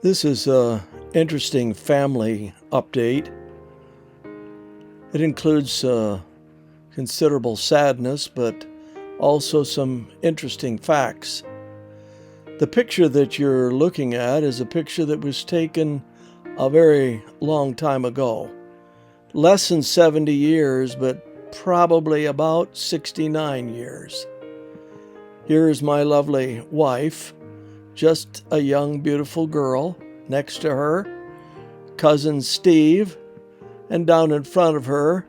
This is an interesting family update. It includes considerable sadness, but also some interesting facts. The picture that you're looking at is a picture that was taken a very long time ago. Less than 70 years, but probably about 69 years. Here's my lovely wife, just a young, beautiful girl. Next to her, cousin Steve, and down in front of her,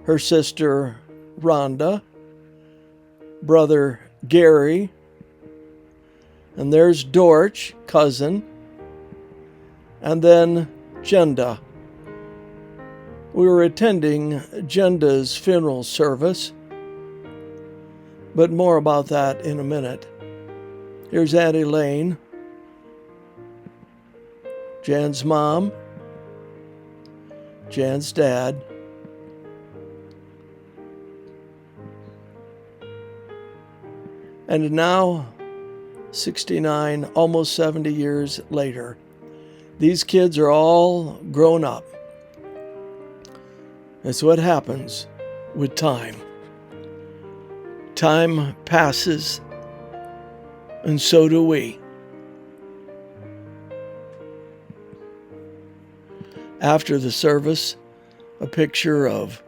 her sister Rhonda, brother Gary, and there's Dorch, cousin, and then Genda. We were attending Genda's funeral service, but more about that in a minute. Here's Aunt Elaine, Jan's mom, Jan's dad, and now, 69, almost 70 years later, these kids are all grown up. That's what happens with time. Time passes, and so do we. After the service, a picture of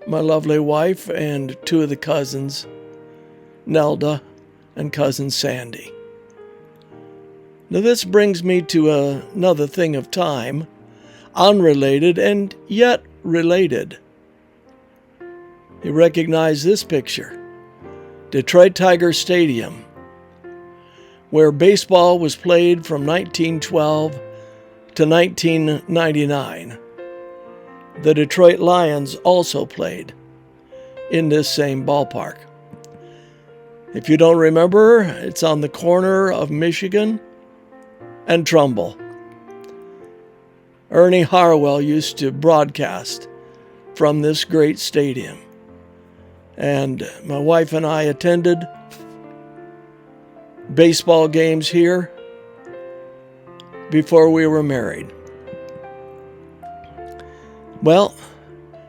my lovely wife and two of the cousins, Nelda and cousin Sandy. Now this brings me to another thing of time, unrelated and yet related. You recognize this picture, Detroit Tiger Stadium, where baseball was played from 1912 to 1999. The Detroit Lions also played in this same ballpark. If you don't remember, it's on the corner of Michigan and Trumbull. Ernie Harwell used to broadcast from this great stadium. And my wife and I attended baseball games here before we were married. Well,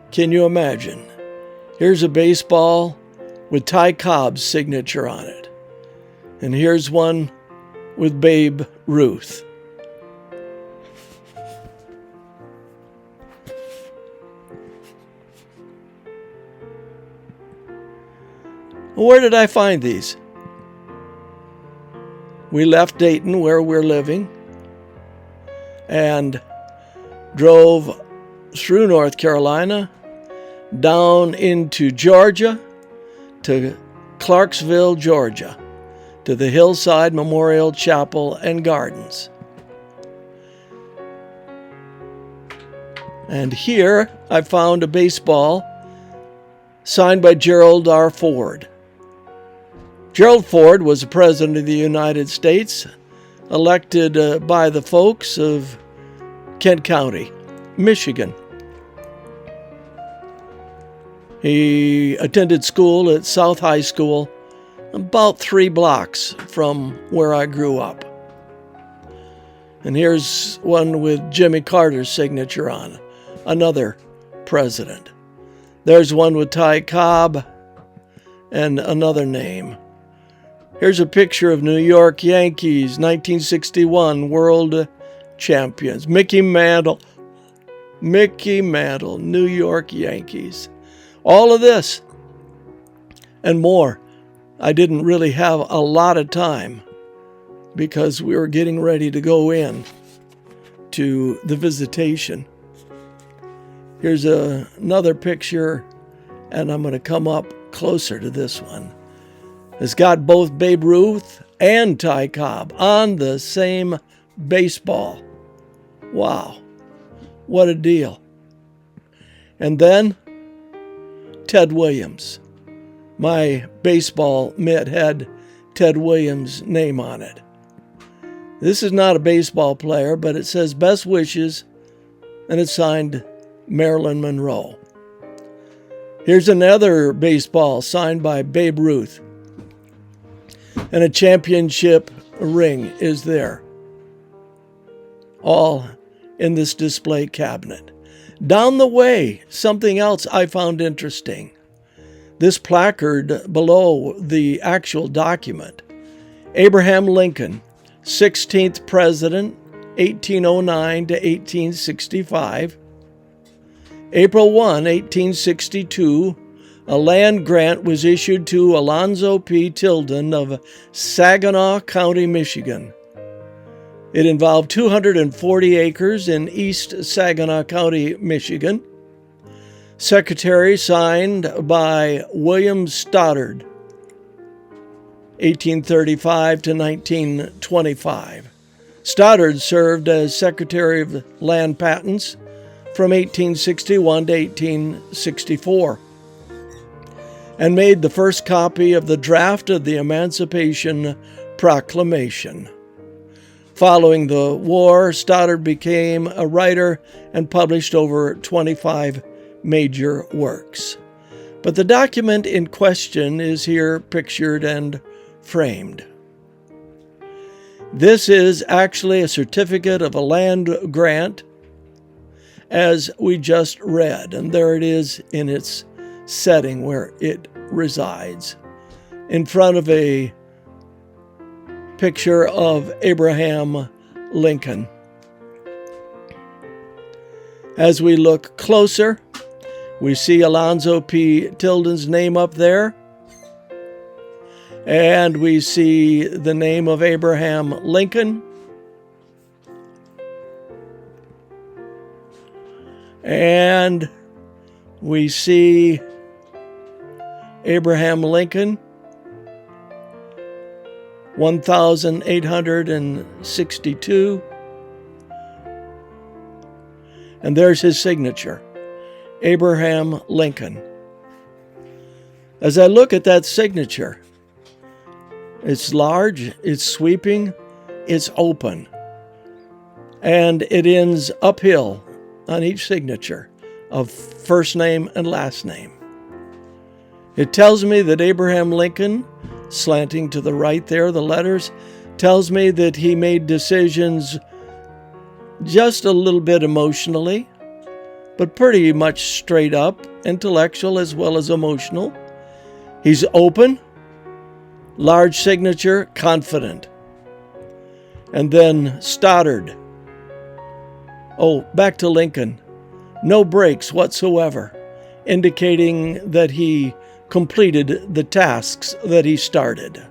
can you imagine? Here's a baseball with Ty Cobb's signature on it. And here's one with Babe Ruth. Where did I find these? We left Dayton, where we're living, and drove through North Carolina, down into Georgia, to Clarksville, Georgia, to the Hillside Memorial Chapel and Gardens. And here I found a baseball signed by Gerald R. Ford. Gerald Ford was the President of the United States, elected by the folks of Kent County, Michigan. He attended school at South High School, about 3 blocks from where I grew up. And here's one with Jimmy Carter's signature on, another president. There's one with Ty Cobb and another name. Here's a picture of New York Yankees, 1961 World Champions. Mickey Mantle, New York Yankees. All of this and more. I didn't really have a lot of time because we were getting ready to go in to the visitation. Here's another picture, and I'm going to come up closer to this one. It's got both Babe Ruth and Ty Cobb on the same baseball. Wow, what a deal. And then Ted Williams. My baseball mitt had Ted Williams' name on it. This is not a baseball player, but it says best wishes, and it's signed Marilyn Monroe. Here's another baseball signed by Babe Ruth. And a championship ring is there. all in this display cabinet. Down the way, something else I found interesting. This placard below the actual document. Abraham Lincoln, 16th President, 1809 to 1865. April 1, 1862, a land grant was issued to Alonzo P. Tilden of Saginaw County, Michigan. It involved 240 acres in East Saginaw County, Michigan. Secretary signed by William Stoddard, 1835 to 1925. Stoddard served as Secretary of Land Patents from 1861 to 1864 and made the first copy of the draft of the Emancipation Proclamation. Following the war, Stoddard became a writer and published over 25 major works. But the document in question is here pictured and framed. This is actually a certificate of a land grant, as we just read, and there it is in its setting where it resides, in front of a picture of Abraham Lincoln. As we look closer, we see Alonzo P. Tilden's name up there, and we see the name of Abraham Lincoln, and we see Abraham Lincoln, 1862, and there's his signature, Abraham Lincoln. As I look at that signature, it's large, it's sweeping, it's open, and it ends uphill on each signature of first name and last name. It tells me that Abraham Lincoln, slanting to the right there, the letters, tells me that he made decisions just a little bit emotionally, but pretty much straight up, intellectual as well as emotional. He's open, large signature, confident. And then Stoddard. Oh, back to Lincoln. No breaks whatsoever, indicating that he completed the tasks that he started.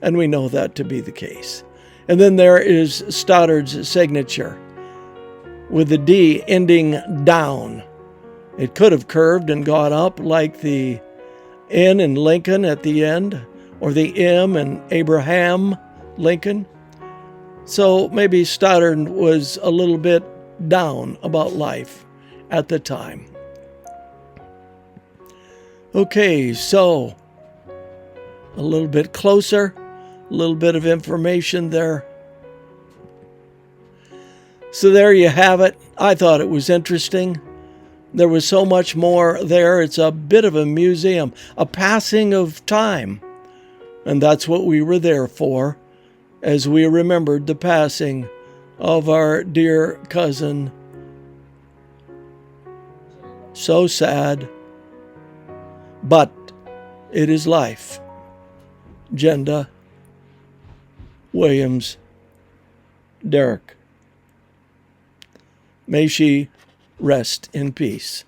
And we know that to be the case. And then there is Stoddard's signature with the D ending down. It could have curved and gone up like the N in Lincoln at the end, or the M in Abraham Lincoln. So maybe Stoddard was a little bit down about life at the time. Okay, so a little bit closer, a little bit of information there. So there you have it. I thought it was interesting. There was so much more there. It's a bit of a museum, a passing of time. And that's what we were there for, as we remembered the passing of our dear cousin. So sad, but it is life. Genda Williams Derrick. May she rest in peace.